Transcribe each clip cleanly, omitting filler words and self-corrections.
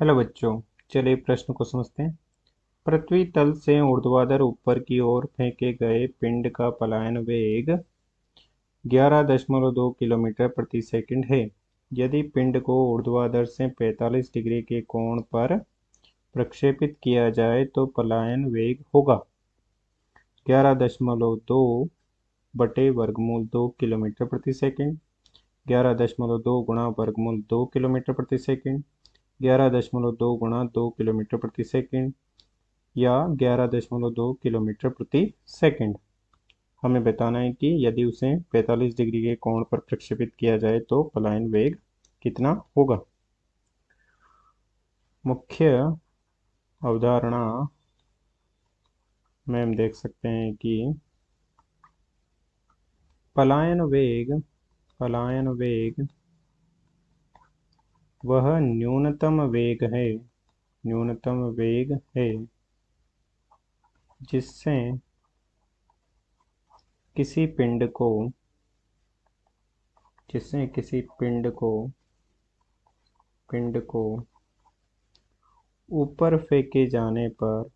Hello बच्चों। चलिए प्रश्न को समझते हैं। पृथ्वी तल से ऊर्ध्वाधर ऊपर की ओर फेंके गए पिंड का पलायन वेग 11.2 किलोमीटर प्रति सेकंड है। यदि पिंड को ऊर्ध्वाधर से 45 डिग्री के कोण पर प्रक्षेपित किया जाए तो पलायन वेग होगा 11.2 बटे वर्गमूल 2 किलोमीटर प्रति सेकंड। 11.2 गुणा वर्गमूल 2 किलोमीटर प्रति सेकंड। 11.2 गुणा 2 किलोमीटर प्रति सेकंड या 11.2 किलोमीटर प्रति सेकंड। हमें बताना है कि यदि उसे 45 डिग्री के कोण पर प्रक्षेपित किया जाए तो पलायन वेग कितना होगा। मुख्य अवधारणा में हम देख सकते हैं कि पलायन वेग वह न्यूनतम वेग है जिससे किसी पिंड को ऊपर फेंके जाने पर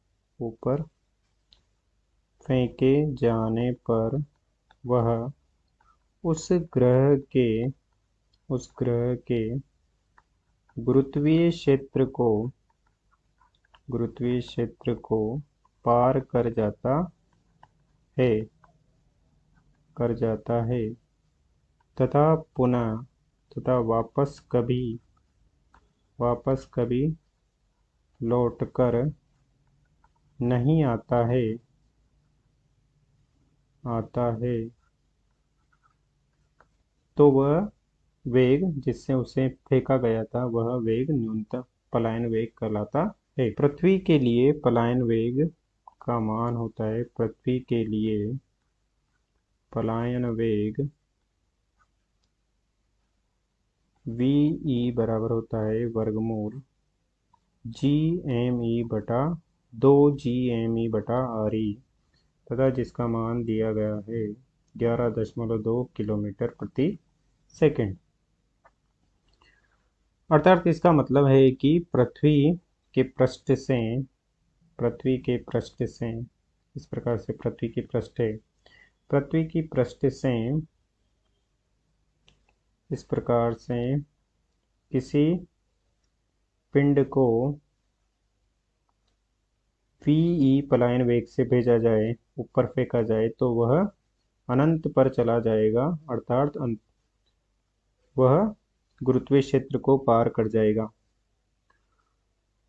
वह उस ग्रह के गुरुत्वीय क्षेत्र को पार कर जाता है तथा वापस कभी लौटकर नहीं आता है। तो वह वेग जिससे उसे फेंका गया था वह वेग न्यूनतम पलायन वेग कहलाता है। पृथ्वी के लिए पलायन वेग का मान होता है पृथ्वी के लिए पलायन वेग VE बराबर होता है वर्गमूल GME बटा 2 बटा RE तथा जिसका मान दिया गया है 11.2 किलोमीटर प्रति सेकंड। अर्थात इसका मतलब है कि पृथ्वी के पृष्ठ से इस प्रकार से पृथ्वी की पृष्ठ से इस प्रकार से किसी पिंड को VE पलायन वेग से भेजा जाए, ऊपर फेंका जाए तो वह अनंत पर चला जाएगा, अर्थात वह गुरुत्वीय क्षेत्र को पार कर जाएगा।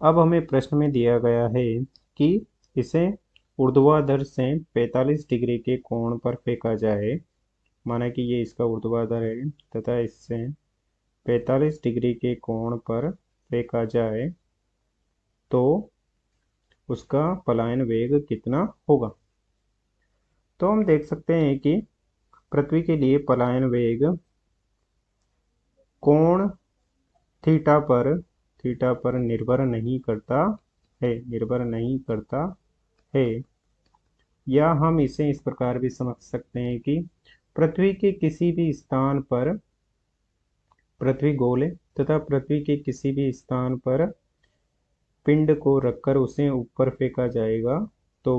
अब हमें प्रश्न में दिया गया है कि इसे ऊर्ध्वाधर से 45 डिग्री के कोण पर फेंका जाए। माना कि ये इसका ऊर्ध्वाधर है तथा इससे 45 डिग्री के कोण पर फेंका जाए तो उसका पलायन वेग कितना होगा। तो हम देख सकते हैं कि पृथ्वी के लिए पलायन वेग कोण थीटा पर निर्भर नहीं करता है। या हम इसे इस प्रकार भी समझ सकते हैं कि पृथ्वी के किसी भी स्थान पर पृथ्वी गोल है तथा पृथ्वी के किसी भी स्थान पर पिंड को रखकर उसे ऊपर फेंका जाएगा तो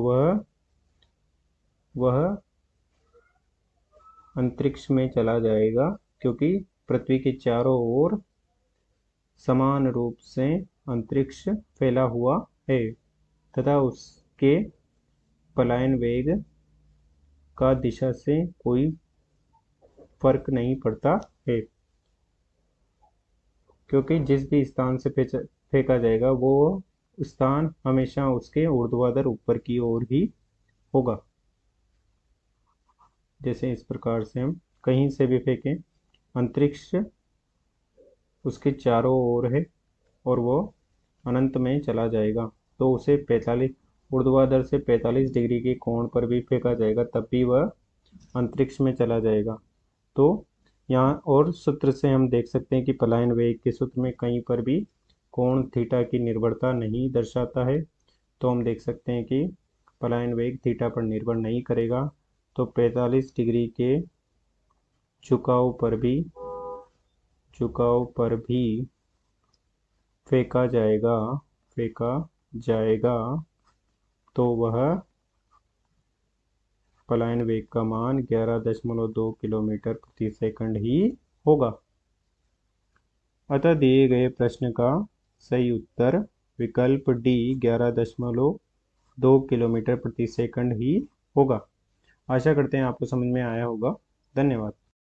वह अंतरिक्ष में चला जाएगा, क्योंकि पृथ्वी के चारों ओर समान रूप से अंतरिक्ष फैला हुआ है तथा उसके पलायन वेग का दिशा से कोई फर्क नहीं पड़ता है, क्योंकि जिस भी स्थान से फेंका जाएगा वो स्थान हमेशा उसके ऊर्ध्वाधर ऊपर की ओर ही होगा। जैसे इस प्रकार से हम कहीं से भी फेंकें, अंतरिक्ष उसके चारों ओर है और वो अनंत में चला जाएगा। तो उसे 45 ऊर्ध्वाधर से 45 डिग्री के कोण पर भी फेंका जाएगा तब भी वह अंतरिक्ष में चला जाएगा। तो यहाँ और सूत्र से हम देख सकते हैं कि पलायन वेग के सूत्र में कहीं पर भी कोण थीटा की निर्भरता नहीं दर्शाता है। तो हम देख सकते हैं कि पलायन वेग थीटा पर निर्भर नहीं करेगा। तो 45 डिग्री के झुकाव पर भी फेंका जाएगा, फेंका जाएगा तो वह पलायन वेग का मान 11.2 किलोमीटर प्रति सेकंड ही होगा। अतः दिए गए प्रश्न का सही उत्तर विकल्प डी 11.2 किलोमीटर प्रति सेकंड ही होगा। आशा करते हैं आपको समझ में आया होगा। धन्यवाद।